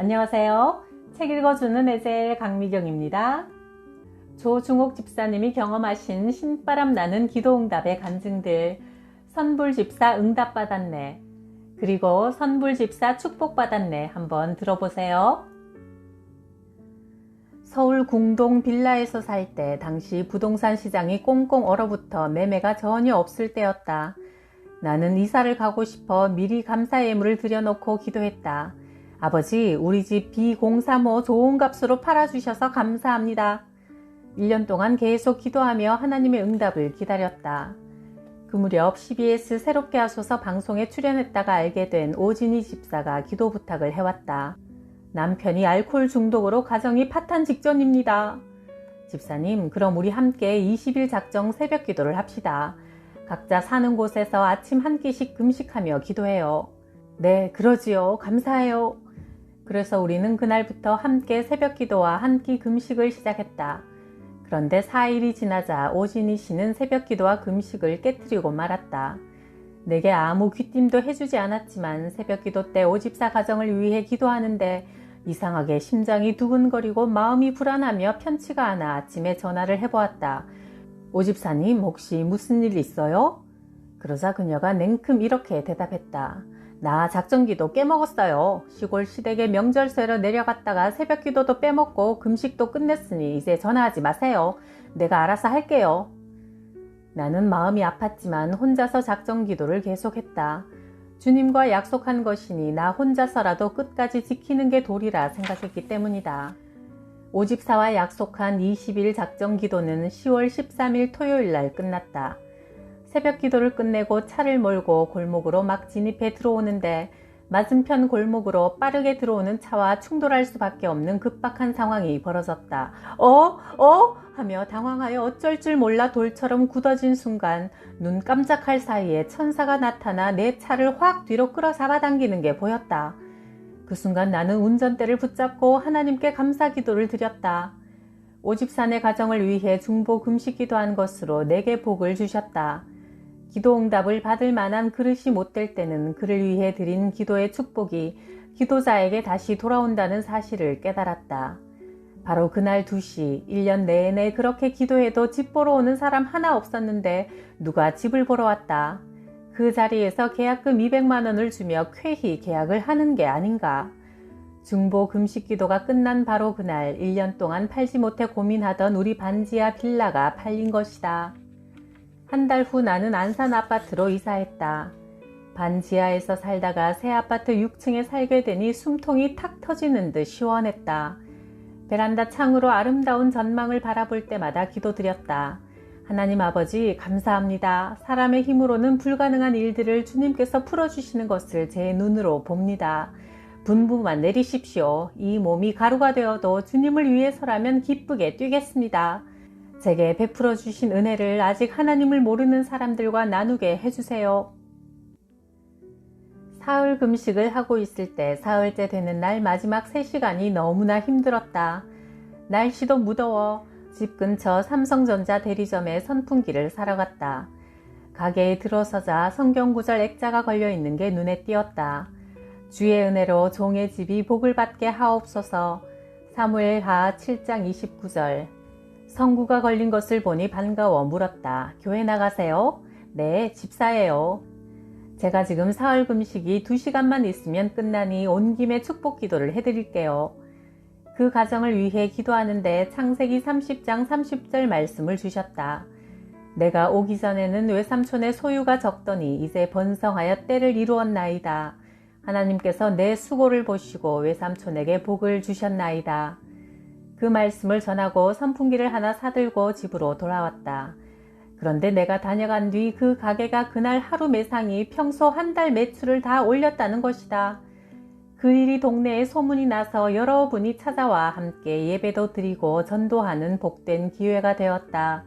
안녕하세요. 책 읽어주는 에젤 강미경입니다. 조중옥 집사님이 경험하신 신바람 나는 기도응답의 간증들. 선불집사 응답받았네. 그리고 선불집사 축복받았네. 한번 들어보세요. 서울 궁동 빌라에서 살 때 당시 부동산 시장이 꽁꽁 얼어붙어 매매가 전혀 없을 때였다. 나는 이사를 가고 싶어 미리 감사 예물을 들여놓고 기도했다. 아버지, 우리 집 B035 좋은 값으로 팔아주셔서 감사합니다. 1년 동안 계속 기도하며 하나님의 응답을 기다렸다. 그 무렵 CBS 새롭게 하소서 방송에 출연했다가 알게 된 오진희 집사가 기도 부탁을 해왔다. 남편이 알코올 중독으로 가정이 파탄 직전입니다. 집사님, 그럼 우리 함께 20일 작정 새벽 기도를 합시다. 각자 사는 곳에서 아침 한 끼씩 금식하며 기도해요. 네, 그러지요. 감사해요. 그래서 우리는 그날부터 함께 새벽 기도와 한 끼 금식을 시작했다. 그런데 4일이 지나자 오진희 씨는 새벽 기도와 금식을 깨트리고 말았다. 내게 아무 귀띔도 해주지 않았지만 새벽 기도 때 오집사 가정을 위해 기도하는데 이상하게 심장이 두근거리고 마음이 불안하며 편치가 않아 아침에 전화를 해보았다. 오집사님, 혹시 무슨 일 있어요? 그러자 그녀가 냉큼 이렇게 대답했다. 나 작정기도 깨먹었어요. 시골 시댁에 명절새로 내려갔다가 새벽 기도도 빼먹고 금식도 끝냈으니 이제 전화하지 마세요. 내가 알아서 할게요. 나는 마음이 아팠지만 혼자서 작정기도를 계속했다. 주님과 약속한 것이니 나 혼자서라도 끝까지 지키는 게 도리라 생각했기 때문이다. 오집사와 약속한 20일 작정기도는 10월 13일 토요일 날 끝났다. 새벽 기도를 끝내고 차를 몰고 골목으로 막 진입해 들어오는데 맞은편 골목으로 빠르게 들어오는 차와 충돌할 수밖에 없는 급박한 상황이 벌어졌다. 하며 당황하여 어쩔 줄 몰라 돌처럼 굳어진 순간 눈 깜짝할 사이에 천사가 나타나 내 차를 확 뒤로 끌어 잡아당기는 게 보였다. 그 순간 나는 운전대를 붙잡고 하나님께 감사 기도를 드렸다. 오집사네 가정을 위해 중보 금식 기도한 것으로 내게 복을 주셨다. 기도 응답을 받을 만한 그릇이 못 될 때는 그를 위해 드린 기도의 축복이 기도자에게 다시 돌아온다는 사실을 깨달았다. 바로 그날 2시, 1년 내내 그렇게 기도해도 집 보러 오는 사람 하나 없었는데 누가 집을 보러 왔다. 그 자리에서 계약금 200만 원을 주며 쾌히 계약을 하는 게 아닌가. 중보 금식 기도가 끝난 바로 그날 1년 동안 팔지 못해 고민하던 우리 반지하 빌라가 팔린 것이다. 한 달 후 나는 안산 아파트로 이사했다. 반지하에서 살다가 새 아파트 6층에 살게 되니 숨통이 탁 터지는 듯 시원했다. 베란다 창으로 아름다운 전망을 바라볼 때마다 기도드렸다. 하나님 아버지, 감사합니다. 사람의 힘으로는 불가능한 일들을 주님께서 풀어주시는 것을 제 눈으로 봅니다. 분부만 내리십시오. 이 몸이 가루가 되어도 주님을 위해서라면 기쁘게 뛰겠습니다. 제게 베풀어 주신 은혜를 아직 하나님을 모르는 사람들과 나누게 해주세요. 사흘 금식을 하고 있을 때 사흘째 되는 날 마지막 3시간이 너무나 힘들었다. 날씨도 무더워 집 근처 삼성전자 대리점에 선풍기를 사러 갔다. 가게에 들어서자 성경구절 액자가 걸려있는 게 눈에 띄었다. 주의 은혜로 종의 집이 복을 받게 하옵소서. 사무엘하 7장 29절. 성구가 걸린 것을 보니 반가워 물었다. 교회 나가세요? 네, 집사예요. 제가 지금 사흘 금식이 2시간만 있으면 끝나니 온 김에 축복 기도를 해드릴게요. 그 가정을 위해 기도하는데 창세기 30장 30절 말씀을 주셨다. 내가 오기 전에는 외삼촌의 소유가 적더니 이제 번성하여 때를 이루었나이다. 하나님께서 내 수고를 보시고 외삼촌에게 복을 주셨나이다. 그 말씀을 전하고 선풍기를 하나 사들고 집으로 돌아왔다. 그런데 내가 다녀간 뒤 그 가게가 그날 하루 매상이 평소 한 달 매출을 다 올렸다는 것이다. 그 일이 동네에 소문이 나서 여러분이 찾아와 함께 예배도 드리고 전도하는 복된 기회가 되었다.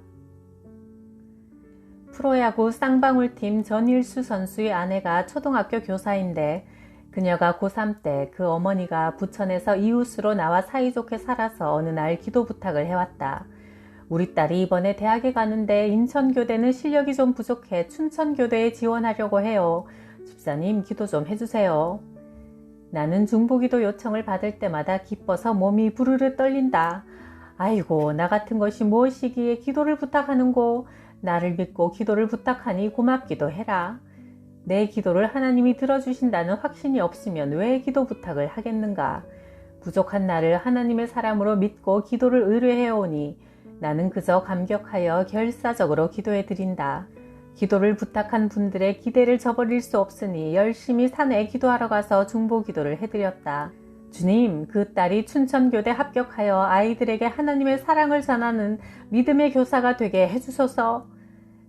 프로야구 쌍방울팀 전일수 선수의 아내가 초등학교 교사인데 그녀가 고3 때 그 어머니가 부천에서 이웃으로 나와 사이좋게 살아서 어느 날 기도 부탁을 해왔다. 우리 딸이 이번에 대학에 가는데 인천교대는 실력이 좀 부족해 춘천교대에 지원하려고 해요. 집사님 기도 좀 해주세요. 나는 중보기도 요청을 받을 때마다 기뻐서 몸이 부르르 떨린다. 아이고, 나 같은 것이 무엇이기에 기도를 부탁하는고. 나를 믿고 기도를 부탁하니 고맙기도 해라. 내 기도를 하나님이 들어주신다는 확신이 없으면 왜 기도 부탁을 하겠는가. 부족한 나를 하나님의 사람으로 믿고 기도를 의뢰해오니 나는 그저 감격하여 결사적으로 기도해 드린다. 기도를 부탁한 분들의 기대를 저버릴 수 없으니 열심히 산에 기도하러 가서 중보기도를 해드렸다. 주님, 그 딸이 춘천교대 합격하여 아이들에게 하나님의 사랑을 전하는 믿음의 교사가 되게 해주소서.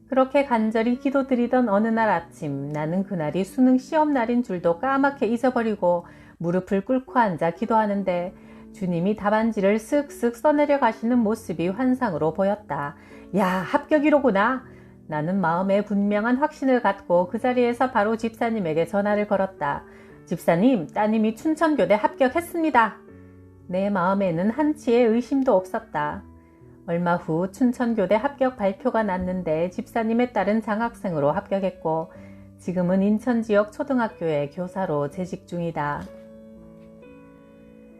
그렇게 간절히 기도드리던 어느 날 아침, 나는 그날이 수능 시험 날인 줄도 까맣게 잊어버리고 무릎을 꿇고 앉아 기도하는데 주님이 답안지를 쓱쓱 써내려 가시는 모습이 환상으로 보였다. 야, 합격이로구나. 나는 마음에 분명한 확신을 갖고 그 자리에서 바로 집사님에게 전화를 걸었다. 집사님, 따님이 춘천교대 합격했습니다. 내 마음에는 한치의 의심도 없었다. 얼마 후 춘천교대 합격 발표가 났는데 집사님의 딸은 장학생으로 합격했고 지금은 인천 지역 초등학교의 교사로 재직 중이다.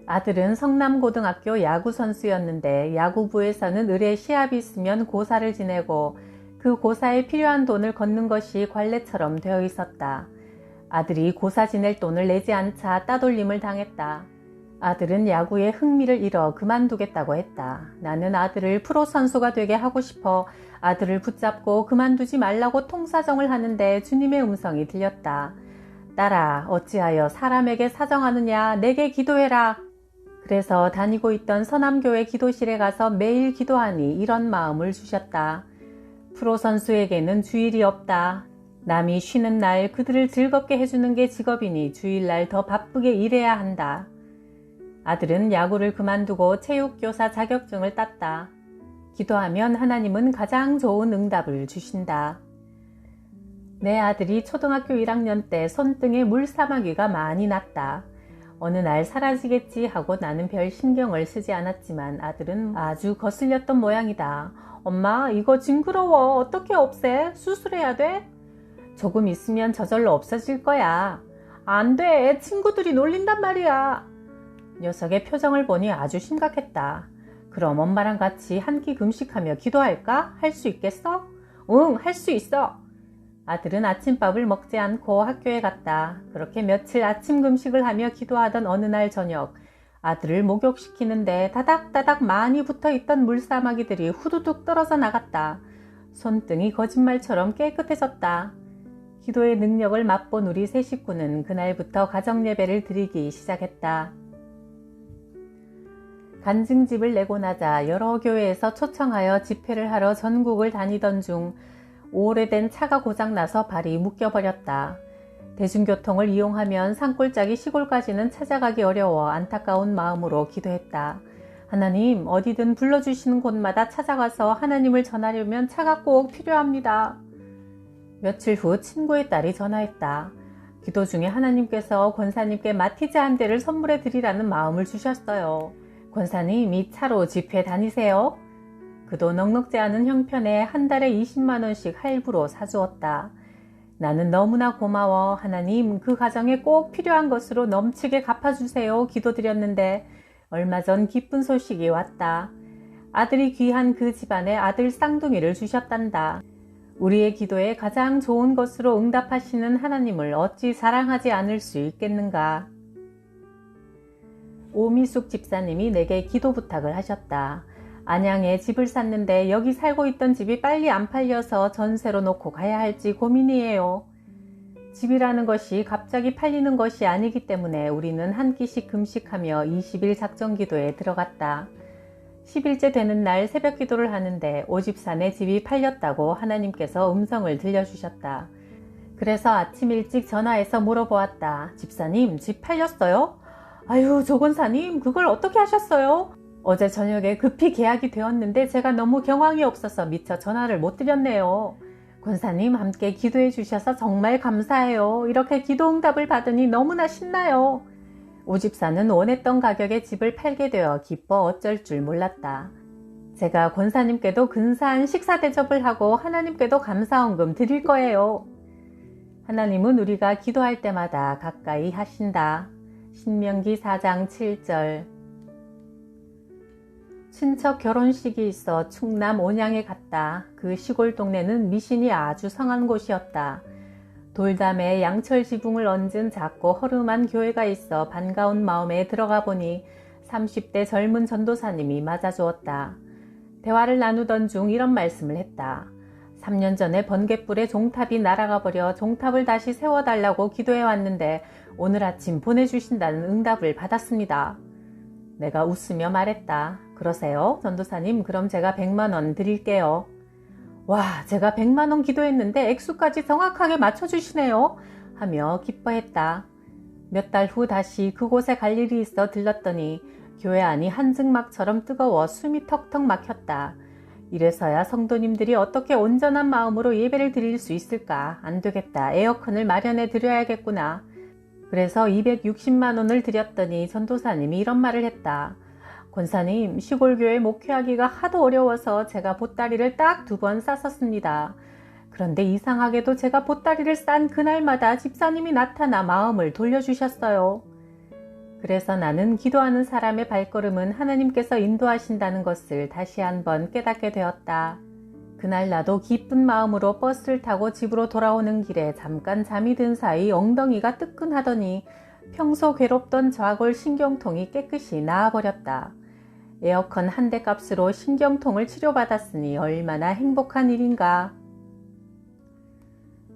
아들은 성남고등학교 야구선수였는데 야구부에서는 의뢰 시합이 있으면 고사를 지내고 그 고사에 필요한 돈을 걷는 것이 관례처럼 되어 있었다. 아들이 고사 지낼 돈을 내지 않자 따돌림을 당했다. 아들은 야구에 흥미를 잃어 그만두겠다고 했다. 나는 아들을 프로 선수가 되게 하고 싶어 아들을 붙잡고 그만두지 말라고 통사정을 하는데 주님의 음성이 들렸다. 딸아, 어찌하여 사람에게 사정하느냐. 내게 기도해라. 그래서 다니고 있던 서남교회 기도실에 가서 매일 기도하니 이런 마음을 주셨다. 프로 선수에게는 주일이 없다. 남이 쉬는 날 그들을 즐겁게 해주는 게 직업이니 주일날 더 바쁘게 일해야 한다. 아들은 야구를 그만두고 체육교사 자격증을 땄다. 기도하면 하나님은 가장 좋은 응답을 주신다. 내 아들이 초등학교 1학년 때 손등에 물사마귀가 많이 났다. 어느 날 사라지겠지 하고 나는 별 신경을 쓰지 않았지만 아들은 아주 거슬렸던 모양이다. 엄마, 이거 징그러워. 어떻게 없애? 수술해야 돼? 조금 있으면 저절로 없어질 거야. 안 돼. 친구들이 놀린단 말이야. 녀석의 표정을 보니 아주 심각했다. 그럼 엄마랑 같이 한 끼 금식하며 기도할까? 할 수 있겠어? 응, 할 수 있어. 아들은 아침밥을 먹지 않고 학교에 갔다. 그렇게 며칠 아침 금식을 하며 기도하던 어느 날 저녁, 아들을 목욕시키는데 다닥다닥 많이 붙어있던 물사마귀들이 후두둑 떨어져 나갔다. 손등이 거짓말처럼 깨끗해졌다. 기도의 능력을 맛본 우리 세 식구는 그날부터 가정예배를 드리기 시작했다. 간증집을 내고 나자 여러 교회에서 초청하여 집회를 하러 전국을 다니던 중 오래된 차가 고장나서 발이 묶여버렸다. 대중교통을 이용하면 산골짜기 시골까지는 찾아가기 어려워 안타까운 마음으로 기도했다. 하나님, 어디든 불러주시는 곳마다 찾아가서 하나님을 전하려면 차가 꼭 필요합니다. 며칠 후 친구의 딸이 전화했다. 기도 중에 하나님께서 권사님께 마티즈 한 대를 선물해 드리라는 마음을 주셨어요. 권사님, 이 차로 집회 다니세요? 그도 넉넉지 않은 형편에 한 달에 20만 원씩 할부로 사주었다. 나는 너무나 고마워. 하나님, 그 가정에 꼭 필요한 것으로 넘치게 갚아주세요. 기도드렸는데 얼마 전 기쁜 소식이 왔다. 아들이 귀한 그 집안에 아들 쌍둥이를 주셨단다. 우리의 기도에 가장 좋은 것으로 응답하시는 하나님을 어찌 사랑하지 않을 수 있겠는가. 오미숙 집사님이 내게 기도 부탁을 하셨다. 안양에 집을 샀는데 여기 살고 있던 집이 빨리 안 팔려서 전세로 놓고 가야 할지 고민이에요. 집이라는 것이 갑자기 팔리는 것이 아니기 때문에 우리는 한 끼씩 금식하며 20일 작정기도에 들어갔다. 10일째 되는 날 새벽 기도를 하는데 오집산에 집이 팔렸다고 하나님께서 음성을 들려주셨다. 그래서 아침 일찍 전화해서 물어보았다. 집사님, 집 팔렸어요? 아유, 조권사님, 그걸 어떻게 하셨어요? 어제 저녁에 급히 계약이 되었는데 제가 너무 경황이 없어서 미처 전화를 못 드렸네요. 권사님, 함께 기도해 주셔서 정말 감사해요. 이렇게 기도 응답을 받으니 너무나 신나요. 오집사는 원했던 가격에 집을 팔게 되어 기뻐 어쩔 줄 몰랐다. 제가 권사님께도 근사한 식사 대접을 하고 하나님께도 감사헌금 드릴 거예요. 하나님은 우리가 기도할 때마다 가까이 하신다. 신명기 4장 7절. 친척 결혼식이 있어 충남 온양에 갔다. 그 시골 동네는 미신이 아주 성한 곳이었다. 돌담에 양철 지붕을 얹은 작고 허름한 교회가 있어 반가운 마음에 들어가 보니 30대 젊은 전도사님이 맞아주었다. 대화를 나누던 중 이런 말씀을 했다. 3년 전에 번갯불에 종탑이 날아가 버려 종탑을 다시 세워달라고 기도해 왔는데 오늘 아침 보내주신다는 응답을 받았습니다. 내가 웃으며 말했다. 그러세요? 전도사님, 그럼 제가 100만원 드릴게요. 와, 제가 100만원 기도했는데 액수까지 정확하게 맞춰주시네요. 하며 기뻐했다. 몇 달 후 다시 그곳에 갈 일이 있어 들렀더니 교회 안이 한증막처럼 뜨거워 숨이 턱턱 막혔다. 이래서야 성도님들이 어떻게 온전한 마음으로 예배를 드릴 수 있을까? 안 되겠다. 에어컨을 마련해 드려야겠구나. 그래서 260만원을 드렸더니 전도사님이 이런 말을 했다. 권사님, 시골교회 목회하기가 하도 어려워서 제가 보따리를 딱 2번 쌌었습니다. 그런데 이상하게도 제가 보따리를 싼 그날마다 집사님이 나타나 마음을 돌려주셨어요. 그래서 나는 기도하는 사람의 발걸음은 하나님께서 인도하신다는 것을 다시 한번 깨닫게 되었다. 그날 나도 기쁜 마음으로 버스를 타고 집으로 돌아오는 길에 잠깐 잠이 든 사이 엉덩이가 뜨끈하더니 평소 괴롭던 좌골 신경통이 깨끗이 나아버렸다. 에어컨 한 대 값으로 신경통을 치료받았으니 얼마나 행복한 일인가.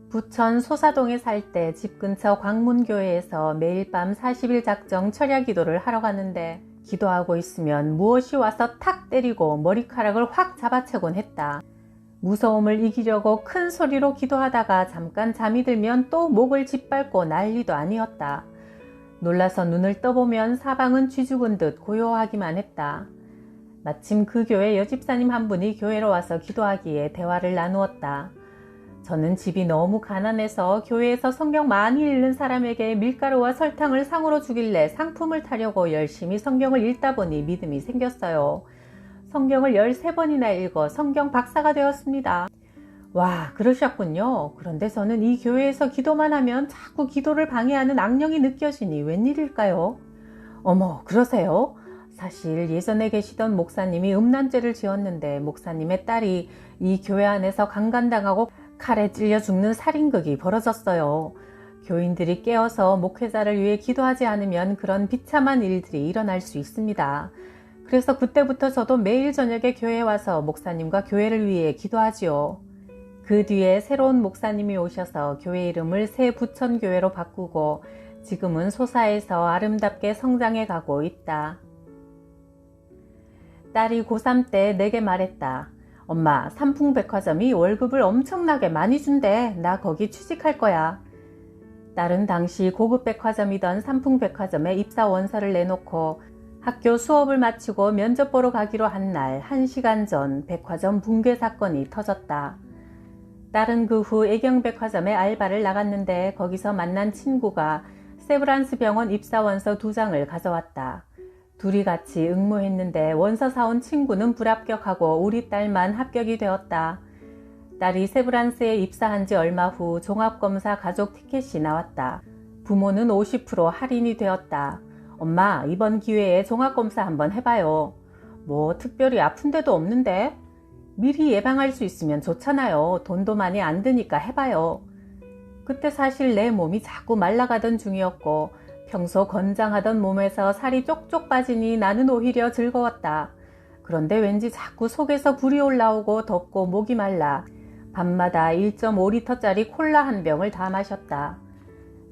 부천 소사동에 살 때 집 근처 광문교회에서 매일 밤 40일 작정 철야 기도를 하러 가는데 기도하고 있으면 무엇이 와서 탁 때리고 머리카락을 확 잡아채곤 했다. 무서움을 이기려고 큰 소리로 기도하다가 잠깐 잠이 들면 또 목을 짓밟고 난리도 아니었다. 놀라서 눈을 떠보면 사방은 쥐죽은 듯 고요하기만 했다. 마침 그 교회 여집사님 한 분이 교회로 와서 기도하기에 대화를 나누었다. 저는 집이 너무 가난해서 교회에서 성경 많이 읽는 사람에게 밀가루와 설탕을 상으로 주길래 상품을 타려고 열심히 성경을 읽다 보니 믿음이 생겼어요. 성경을 13번이나 읽어 성경 박사가 되었습니다. 와, 그러셨군요. 그런데 저는 이 교회에서 기도만 하면 자꾸 기도를 방해하는 악령이 느껴지니 웬일일까요? 어머, 그러세요? 사실 예전에 계시던 목사님이 음란죄를 지었는데 목사님의 딸이 이 교회 안에서 강간당하고 칼에 찔려 죽는 살인극이 벌어졌어요. 교인들이 깨어서 목회자를 위해 기도하지 않으면 그런 비참한 일들이 일어날 수 있습니다. 그래서 그때부터 저도 매일 저녁에 교회에 와서 목사님과 교회를 위해 기도하지요. 그 뒤에 새로운 목사님이 오셔서 교회 이름을 새 부천교회로 바꾸고 지금은 소사에서 아름답게 성장해 가고 있다. 딸이 고3 때 내게 말했다. 엄마, 삼풍백화점이 월급을 엄청나게 많이 준대. 나 거기 취직할 거야. 딸은 당시 고급 백화점이던 삼풍백화점에 입사 원서를 내놓고 학교 수업을 마치고 면접 보러 가기로 한 날 1시간 전 백화점 붕괴 사건이 터졌다. 딸은 그 후 애경백화점에 알바를 나갔는데 거기서 만난 친구가 세브란스 병원 입사 원서 2장을 가져왔다. 둘이 같이 응모했는데 원서 사온 친구는 불합격하고 우리 딸만 합격이 되었다. 딸이 세브란스에 입사한 지 얼마 후 종합검사 가족 티켓이 나왔다. 부모는 50% 할인이 되었다. 엄마, 이번 기회에 종합검사 한번 해봐요. 뭐 특별히 아픈 데도 없는데? 미리 예방할 수 있으면 좋잖아요. 돈도 많이 안 드니까 해봐요. 그때 사실 내 몸이 자꾸 말라가던 중이었고 평소 건장하던 몸에서 살이 쪽쪽 빠지니 나는 오히려 즐거웠다. 그런데 왠지 자꾸 속에서 불이 올라오고 덥고 목이 말라 밤마다 1.5리터짜리 콜라 한 병을 다 마셨다.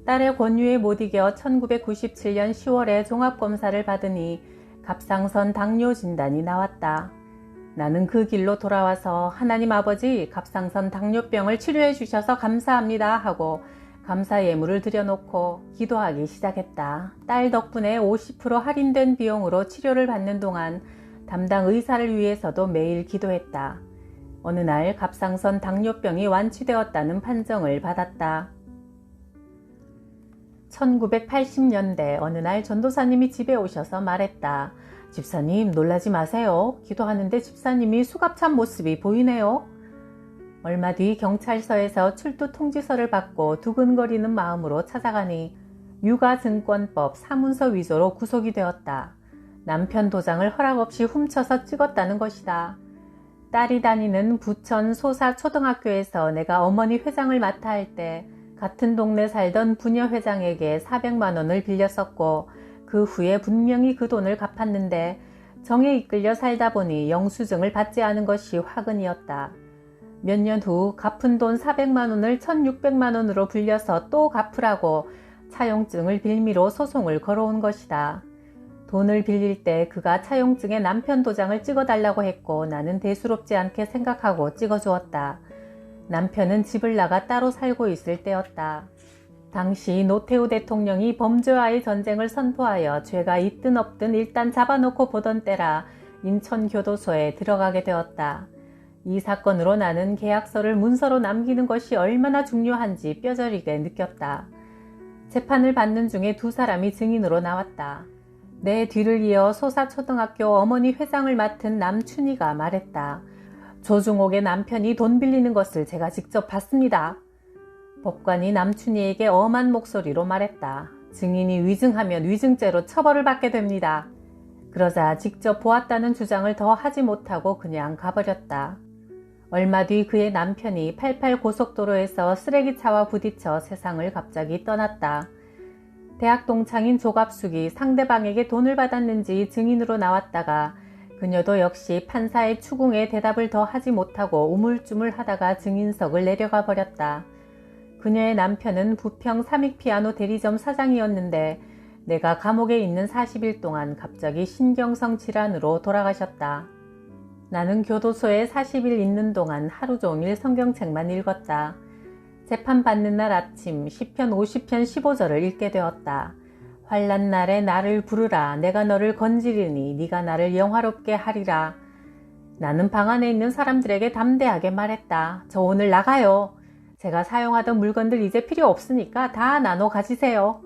딸의 권유에 못 이겨 1997년 10월에 종합검사를 받으니 갑상선 당뇨 진단이 나왔다. 나는 그 길로 돌아와서 하나님 아버지, 갑상선 당뇨병을 치료해 주셔서 감사합니다 하고 감사 예물을 드려놓고 기도하기 시작했다. 딸 덕분에 50% 할인된 비용으로 치료를 받는 동안 담당 의사를 위해서도 매일 기도했다. 어느 날 갑상선 당뇨병이 완치되었다는 판정을 받았다. 1980년대 어느 날 전도사님이 집에 오셔서 말했다. 집사님, 놀라지 마세요. 기도하는데 집사님이 수갑찬 모습이 보이네요. 얼마 뒤 경찰서에서 출두 통지서를 받고 두근거리는 마음으로 찾아가니 유가증권법 사문서 위조로 구속이 되었다. 남편 도장을 허락 없이 훔쳐서 찍었다는 것이다. 딸이 다니는 부천 소사초등학교에서 내가 어머니 회장을 맡아 할 때 같은 동네 살던 부녀 회장에게 400만 원을 빌렸었고 그 후에 분명히 그 돈을 갚았는데 정에 이끌려 살다 보니 영수증을 받지 않은 것이 화근이었다. 몇 년 후 갚은 돈 400만 원을 1600만 원으로 불려서 또 갚으라고 차용증을 빌미로 소송을 걸어온 것이다. 돈을 빌릴 때 그가 차용증에 남편 도장을 찍어달라고 했고 나는 대수롭지 않게 생각하고 찍어주었다. 남편은 집을 나가 따로 살고 있을 때였다. 당시 노태우 대통령이 범죄와의 전쟁을 선포하여 죄가 있든 없든 일단 잡아놓고 보던 때라 인천교도소에 들어가게 되었다. 이 사건으로 나는 계약서를 문서로 남기는 것이 얼마나 중요한지 뼈저리게 느꼈다. 재판을 받는 중에 두 사람이 증인으로 나왔다. 내 뒤를 이어 소사초등학교 어머니 회장을 맡은 남춘희가 말했다. 조중옥의 남편이 돈 빌리는 것을 제가 직접 봤습니다. 법관이 남춘희에게 엄한 목소리로 말했다. 증인이 위증하면 위증죄로 처벌을 받게 됩니다. 그러자 직접 보았다는 주장을 더 하지 못하고 그냥 가버렸다. 얼마 뒤 그의 남편이 88 고속도로에서 쓰레기차와 부딪혀 세상을 갑자기 떠났다. 대학 동창인 조갑숙이 상대방에게 돈을 받았는지 증인으로 나왔다가 그녀도 역시 판사의 추궁에 대답을 더 하지 못하고 우물쭈물하다가 증인석을 내려가 버렸다. 그녀의 남편은 부평 삼익피아노 대리점 사장이었는데 내가 감옥에 있는 40일 동안 갑자기 신경성 질환으로 돌아가셨다. 나는 교도소에 40일 있는 동안 하루 종일 성경책만 읽었다. 재판받는 날 아침 시편 50편 15절을 읽게 되었다. 환난 날에 나를 부르라. 내가 너를 건지리니 네가 나를 영화롭게 하리라. 나는 방 안에 있는 사람들에게 담대하게 말했다. 저 오늘 나가요. 제가 사용하던 물건들 이제 필요 없으니까 다 나눠 가지세요.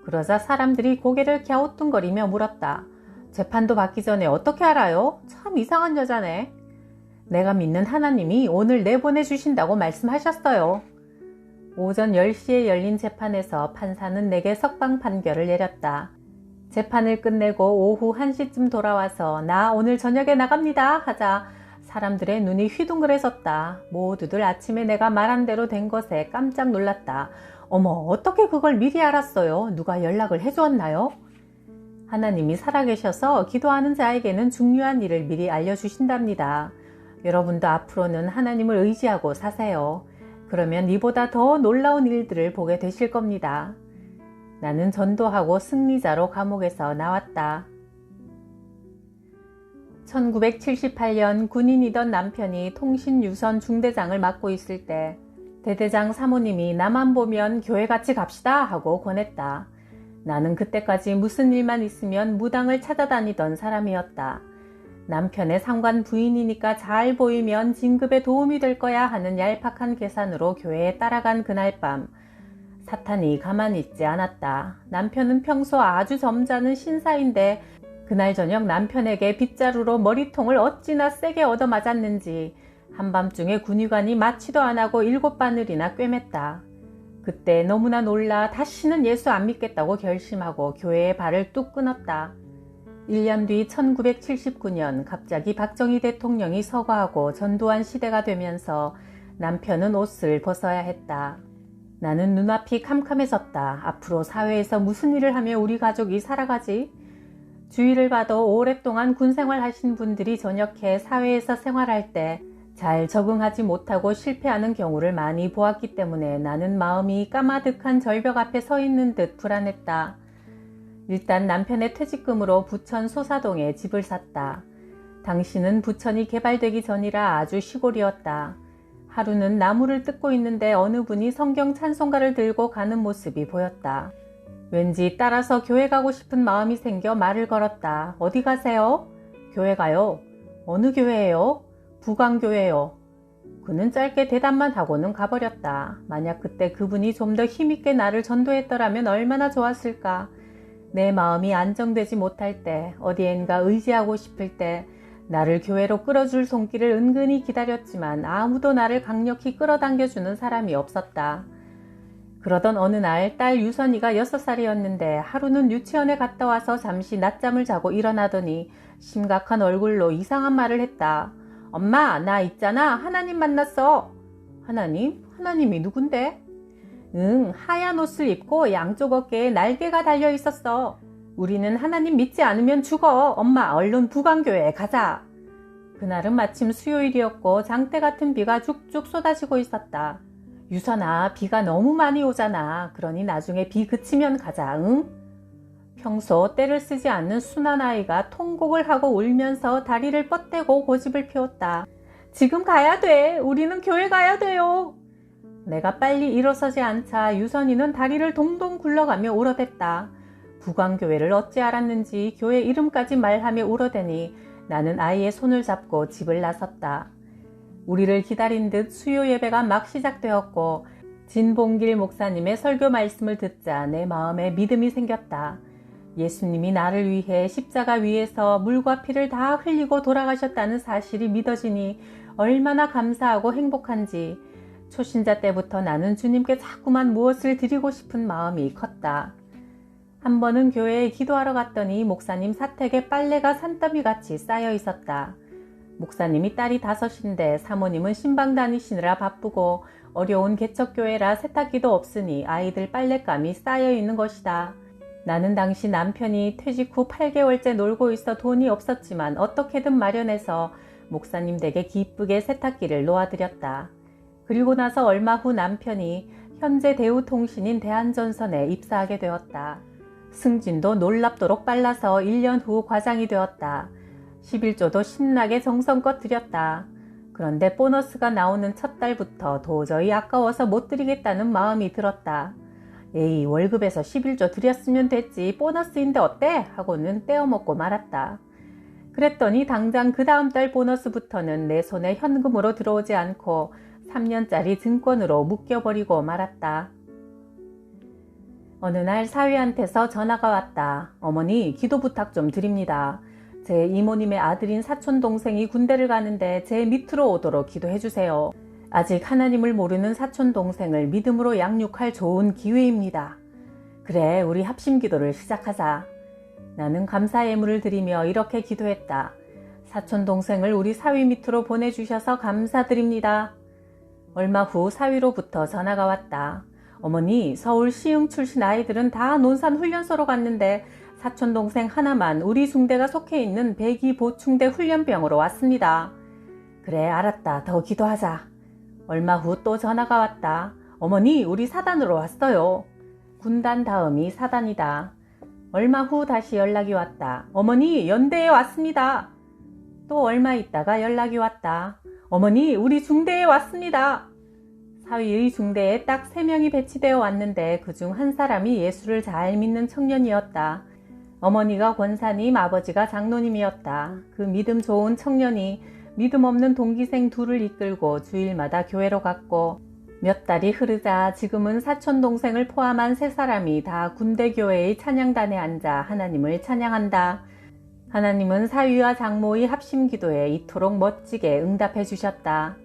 그러자 사람들이 고개를 갸우뚱거리며 물었다. 재판도 받기 전에 어떻게 알아요? 참 이상한 여자네. 내가 믿는 하나님이 오늘 내보내주신다고 말씀하셨어요. 오전 10시에 열린 재판에서 판사는 내게 석방 판결을 내렸다. 재판을 끝내고 오후 1시쯤 돌아와서 나 오늘 저녁에 나갑니다 하자 사람들의 눈이 휘둥그레졌다. 모두들 아침에 내가 말한 대로 된 것에 깜짝 놀랐다. 어머, 어떻게 그걸 미리 알았어요? 누가 연락을 해주었나요? 하나님이 살아계셔서 기도하는 자에게는 중요한 일을 미리 알려주신답니다. 여러분도 앞으로는 하나님을 의지하고 사세요. 그러면 이보다 더 놀라운 일들을 보게 되실 겁니다. 나는 전도하고 승리자로 감옥에서 나왔다. 1978년 군인이던 남편이 통신유선 중대장을 맡고 있을 때 대대장 사모님이 나만 보면 교회 같이 갑시다 하고 권했다. 나는 그때까지 무슨 일만 있으면 무당을 찾아다니던 사람이었다. 남편의 상관 부인이니까 잘 보이면 진급에 도움이 될 거야 하는 얄팍한 계산으로 교회에 따라간 그날 밤 사탄이 가만히 있지 않았다. 남편은 평소 아주 점잖은 신사인데 그날 저녁 남편에게 빗자루로 머리통을 어찌나 세게 얻어맞았는지 한밤중에 군의관이 마취도 안하고 7바늘이나 꿰맸다. 그때 너무나 놀라 다시는 예수 안 믿겠다고 결심하고 교회에 발을 뚝 끊었다. 1년 뒤 1979년 갑자기 박정희 대통령이 서거하고 전두환 시대가 되면서 남편은 옷을 벗어야 했다. 나는 눈앞이 캄캄해졌다. 앞으로 사회에서 무슨 일을 하며 우리 가족이 살아가지? 주위를 봐도 오랫동안 군생활 하신 분들이 전역해 사회에서 생활할 때 잘 적응하지 못하고 실패하는 경우를 많이 보았기 때문에 나는 마음이 까마득한 절벽 앞에 서 있는 듯 불안했다. 일단 남편의 퇴직금으로 부천 소사동에 집을 샀다. 당시는 부천이 개발되기 전이라 아주 시골이었다. 하루는 나무를 뜯고 있는데 어느 분이 성경 찬송가를 들고 가는 모습이 보였다. 왠지 따라서 교회 가고 싶은 마음이 생겨 말을 걸었다. 어디 가세요? 교회 가요. 어느 교회예요? 부광교회요. 그는 짧게 대답만 하고는 가버렸다. 만약 그때 그분이 좀 더 힘있게 나를 전도했더라면 얼마나 좋았을까. 내 마음이 안정되지 못할 때, 어디엔가 의지하고 싶을 때 나를 교회로 끌어줄 손길을 은근히 기다렸지만 아무도 나를 강력히 끌어당겨주는 사람이 없었다. 그러던 어느 날 딸 유선이가 6살이었는데 하루는 유치원에 갔다 와서 잠시 낮잠을 자고 일어나더니 심각한 얼굴로 이상한 말을 했다. 엄마, 나 있잖아. 하나님 만났어. 하나님? 하나님이 누군데? 응, 하얀 옷을 입고 양쪽 어깨에 날개가 달려 있었어. 우리는 하나님 믿지 않으면 죽어. 엄마, 얼른 부광교회에 가자. 그날은 마침 수요일이었고 장대 같은 비가 쭉쭉 쏟아지고 있었다. 유선아, 비가 너무 많이 오잖아. 그러니 나중에 비 그치면 가자, 응? 평소 때를 쓰지 않는 순한 아이가 통곡을 하고 울면서 다리를 뻗대고 고집을 피웠다. 지금 가야 돼. 우리는 교회 가야 돼요. 내가 빨리 일어서지 않자 유선이는 다리를 동동 굴러가며 울어댔다. 부광교회를 어찌 알았는지 교회 이름까지 말하며 울어대니 나는 아이의 손을 잡고 집을 나섰다. 우리를 기다린 듯 수요 예배가 막 시작되었고 진봉길 목사님의 설교 말씀을 듣자 내 마음에 믿음이 생겼다. 예수님이 나를 위해 십자가 위에서 물과 피를 다 흘리고 돌아가셨다는 사실이 믿어지니 얼마나 감사하고 행복한지 초신자 때부터 나는 주님께 자꾸만 무엇을 드리고 싶은 마음이 컸다. 한 번은 교회에 기도하러 갔더니 목사님 사택에 빨래가 산더미같이 쌓여 있었다. 목사님이 딸이 5인데 사모님은 신방 다니시느라 바쁘고 어려운 개척교회라 세탁기도 없으니 아이들 빨랫감이 쌓여 있는 것이다. 나는 당시 남편이 퇴직 후 8개월째 놀고 있어 돈이 없었지만 어떻게든 마련해서 목사님 댁에 기쁘게 세탁기를 놓아드렸다. 그리고 나서 얼마 후 남편이 현재 대우통신인 대한전선에 입사하게 되었다. 승진도 놀랍도록 빨라서 1년 후 과장이 되었다. 11조도 신나게 정성껏 드렸다. 그런데 보너스가 나오는 첫 달부터 도저히 아까워서 못 드리겠다는 마음이 들었다. 에이, 월급에서 11조 드렸으면 됐지 보너스인데 어때? 하고는 떼어먹고 말았다. 그랬더니 당장 그 다음 달 보너스부터는 내 손에 현금으로 들어오지 않고 3년짜리 증권으로 묶여버리고 말았다. 어느 날 사위한테서 전화가 왔다. 어머니, 기도 부탁 좀 드립니다. 제 이모님의 아들인 사촌 동생이 군대를 가는데 제 밑으로 오도록 기도해 주세요. 아직 하나님을 모르는 사촌 동생을 믿음으로 양육할 좋은 기회입니다. 그래, 우리 합심 기도를 시작하자. 나는 감사 예물을 드리며 이렇게 기도했다. 사촌 동생을 우리 사위 밑으로 보내주셔서 감사드립니다. 얼마 후 사위로부터 전화가 왔다. 어머니, 서울 시흥 출신 아이들은 다 논산 훈련소로 갔는데 사촌 동생 하나만 우리 중대가 속해 있는 백이 보충대 훈련병으로 왔습니다. 그래, 알았다. 더 기도하자. 얼마 후 또 전화가 왔다. 어머니, 우리 사단으로 왔어요. 군단 다음이 사단이다. 얼마 후 다시 연락이 왔다. 어머니, 연대에 왔습니다. 또 얼마 있다가 연락이 왔다. 어머니, 우리 중대에 왔습니다. 사위의 중대에 딱 3명이 배치되어 왔는데 그중 한 사람이 예수를 잘 믿는 청년이었다. 어머니가 권사님, 아버지가 장로님이었다. 그 믿음 좋은 청년이 믿음 없는 동기생 둘을 이끌고 주일마다 교회로 갔고 몇 달이 흐르자 지금은 사촌 동생을 포함한 3사람이 다 군대교회의 찬양단에 앉아 하나님을 찬양한다. 하나님은 사위와 장모의 합심기도에 이토록 멋지게 응답해 주셨다.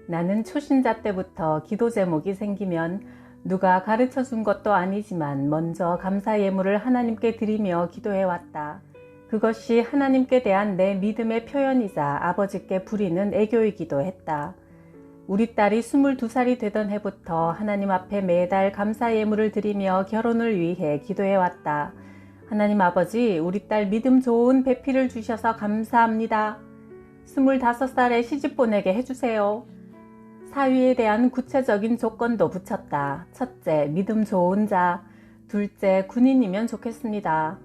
나는 초신자 때부터 기도 제목이 생기면 누가 가르쳐 준 것도 아니지만 먼저 감사 예물을 하나님께 드리며 기도해왔다. 그것이 하나님께 대한 내 믿음의 표현이자 아버지께 부리는 애교이기도 했다. 우리 딸이 22살이 되던 해부터 하나님 앞에 매달 감사 예물을 드리며 결혼을 위해 기도해왔다. 하나님 아버지, 우리 딸 믿음 좋은 배필을 주셔서 감사합니다. 25살에 시집 보내게 해주세요. 사위에 대한 구체적인 조건도 붙였다. 첫째, 믿음 좋은 자. 둘째, 군인이면 좋겠습니다.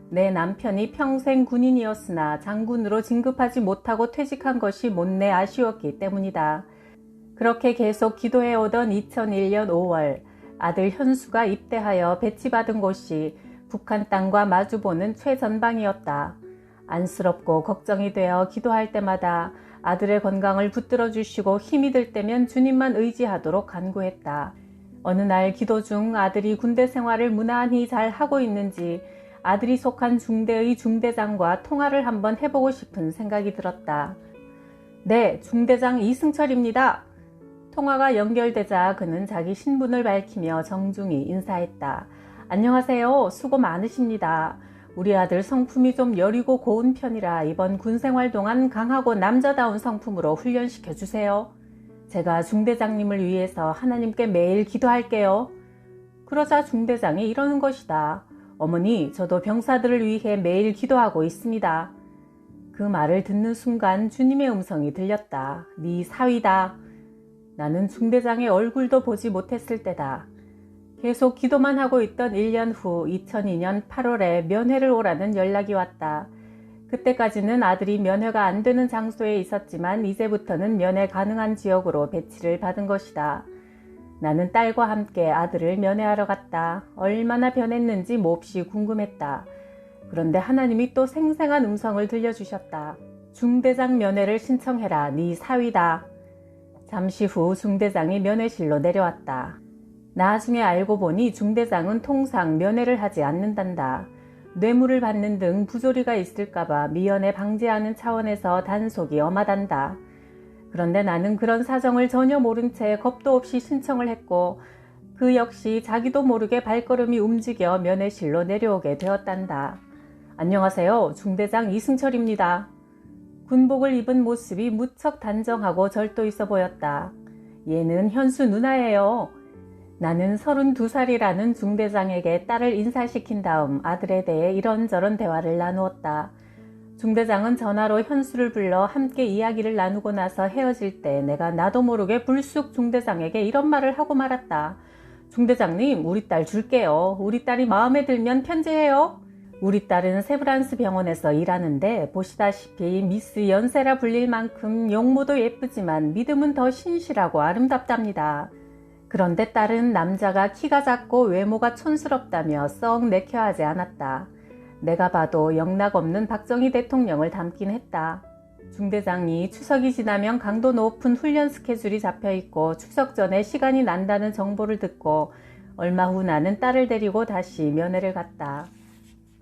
내 남편이 평생 군인이었으나 장군으로 진급하지 못하고 퇴직한 것이 못내 아쉬웠기 때문이다. 그렇게 계속 기도해오던 2001년 5월 아들 현수가 입대하여 배치받은 곳이 북한 땅과 마주보는 최전방이었다. 안쓰럽고 걱정이 되어 기도할 때마다 아들의 건강을 붙들어 주시고 힘이 들 때면 주님만 의지하도록 간구했다. 어느 날 기도 중 아들이 군대 생활을 무난히 잘 하고 있는지 아들이 속한 중대의 중대장과 통화를 한번 해보고 싶은 생각이 들었다. 네, 중대장 이승철입니다. 통화가 연결되자 그는 자기 신분을 밝히며 정중히 인사했다. 안녕하세요. 수고 많으십니다. 우리 아들 성품이 좀 여리고 고운 편이라 이번 군생활 동안 강하고 남자다운 성품으로 훈련시켜 주세요. 제가 중대장님을 위해서 하나님께 매일 기도할게요. 그러자 중대장이 이러는 것이다. 어머니, 저도 병사들을 위해 매일 기도하고 있습니다. 그 말을 듣는 순간 주님의 음성이 들렸다. 네 사위다. 나는 중대장의 얼굴도 보지 못했을 때다. 계속 기도만 하고 있던 1년 후 2002년 8월에 면회를 오라는 연락이 왔다. 그때까지는 아들이 면회가 안 되는 장소에 있었지만 이제부터는 면회 가능한 지역으로 배치를 받은 것이다. 나는 딸과 함께 아들을 면회하러 갔다. 얼마나 변했는지 몹시 궁금했다. 그런데 하나님이 또 생생한 음성을 들려주셨다. 중대장 면회를 신청해라. 네 사위다. 잠시 후 중대장이 면회실로 내려왔다. 나중에 알고 보니 중대장은 통상 면회를 하지 않는단다. 뇌물을 받는 등 부조리가 있을까봐 미연에 방지하는 차원에서 단속이 엄하단다. 그런데 나는 그런 사정을 전혀 모른 채 겁도 없이 신청을 했고 그 역시 자기도 모르게 발걸음이 움직여 면회실로 내려오게 되었단다. 안녕하세요. 중대장 이승철입니다. 군복을 입은 모습이 무척 단정하고 절도 있어 보였다. 얘는 현수 누나예요. 나는 32살이라는 중대장에게 딸을 인사시킨 다음 아들에 대해 이런저런 대화를 나누었다. 중대장은 전화로 현수를 불러 함께 이야기를 나누고 나서 헤어질 때 내가 나도 모르게 불쑥 중대장에게 이런 말을 하고 말았다. 중대장님, 우리 딸 줄게요. 우리 딸이 마음에 들면 편지해요. 우리 딸은 세브란스 병원에서 일하는데 보시다시피 미스 연세라 불릴 만큼 용모도 예쁘지만 믿음은 더 신실하고 아름답답니다. 그런데 딸은 남자가 키가 작고 외모가 촌스럽다며 썩 내켜하지 않았다. 내가 봐도 영락없는 박정희 대통령을 닮긴 했다. 중대장이 추석이 지나면 강도 높은 훈련 스케줄이 잡혀있고 추석 전에 시간이 난다는 정보를 듣고 얼마 후 나는 딸을 데리고 다시 면회를 갔다.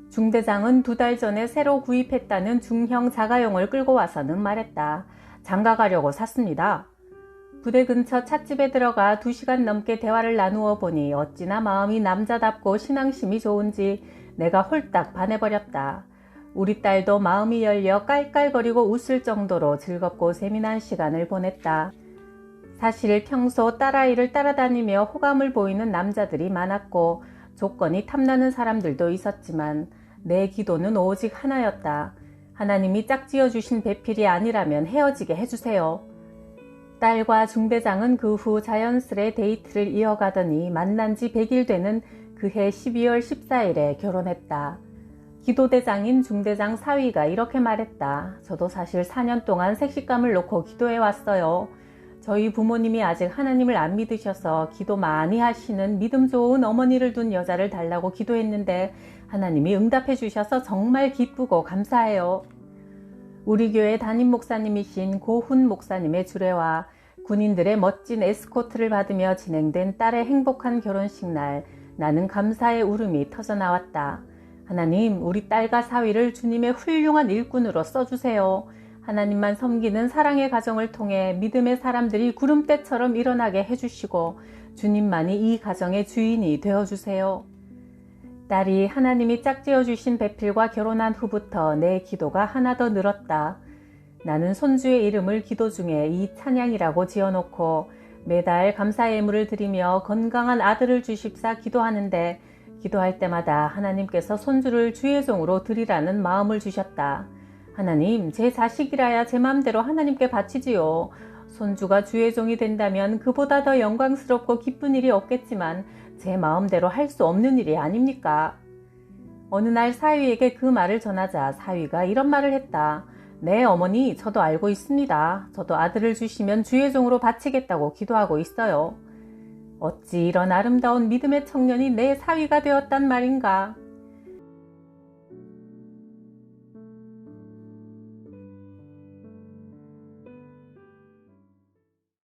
중대장은 2달 전에 새로 구입했다는 중형 자가용을 끌고 와서는 말했다. 장가 가려고 샀습니다. 부대 근처 찻집에 들어가 2시간 넘게 대화를 나누어 보니 어찌나 마음이 남자답고 신앙심이 좋은지 내가 홀딱 반해버렸다. 우리 딸도 마음이 열려 깔깔거리고 웃을 정도로 즐겁고 재미난 시간을 보냈다. 사실 평소 딸아이를 따라다니며 호감을 보이는 남자들이 많았고 조건이 탐나는 사람들도 있었지만 내 기도는 오직 하나였다. 하나님이 짝지어 주신 배필이 아니라면 헤어지게 해주세요. 딸과 중대장은 그 후 자연스레 데이트를 이어가더니 만난 지 100일 되는 그해 12월 14일에 결혼했다. 기도대장인 중대장 사위가 이렇게 말했다. 저도 사실 4년 동안 색식감을 놓고 기도해 왔어요. 저희 부모님이 아직 하나님을 안 믿으셔서 기도 많이 하시는 믿음 좋은 어머니를 둔 여자를 달라고 기도했는데 하나님이 응답해 주셔서 정말 기쁘고 감사해요. 우리 교회 담임 목사님이신 고훈 목사님의 주례와 군인들의 멋진 에스코트를 받으며 진행된 딸의 행복한 결혼식 날 나는 감사의 울음이 터져나왔다. 하나님, 우리 딸과 사위를 주님의 훌륭한 일꾼으로 써주세요. 하나님만 섬기는 사랑의 가정을 통해 믿음의 사람들이 구름대처럼 일어나게 해주시고 주님만이 이 가정의 주인이 되어주세요. 딸이 하나님이 짝지어 주신 배필과 결혼한 후부터 내 기도가 하나 더 늘었다. 나는 손주의 이름을 기도 중에 이 찬양이라고 지어놓고 매달 감사 예물을 드리며 건강한 아들을 주십사 기도하는데 기도할 때마다 하나님께서 손주를 주의 종으로 드리라는 마음을 주셨다. 하나님, 제 자식이라야 제 마음대로 하나님께 바치지요. 손주가 주의 종이 된다면 그보다 더 영광스럽고 기쁜 일이 없겠지만 제 마음대로 할 수 없는 일이 아닙니까? 어느 날 사위에게 그 말을 전하자 사위가 이런 말을 했다. 네, 어머니, 저도 알고 있습니다. 저도 아들을 주시면 주의 종으로 바치겠다고 기도하고 있어요. 어찌 이런 아름다운 믿음의 청년이 내 사위가 되었단 말인가?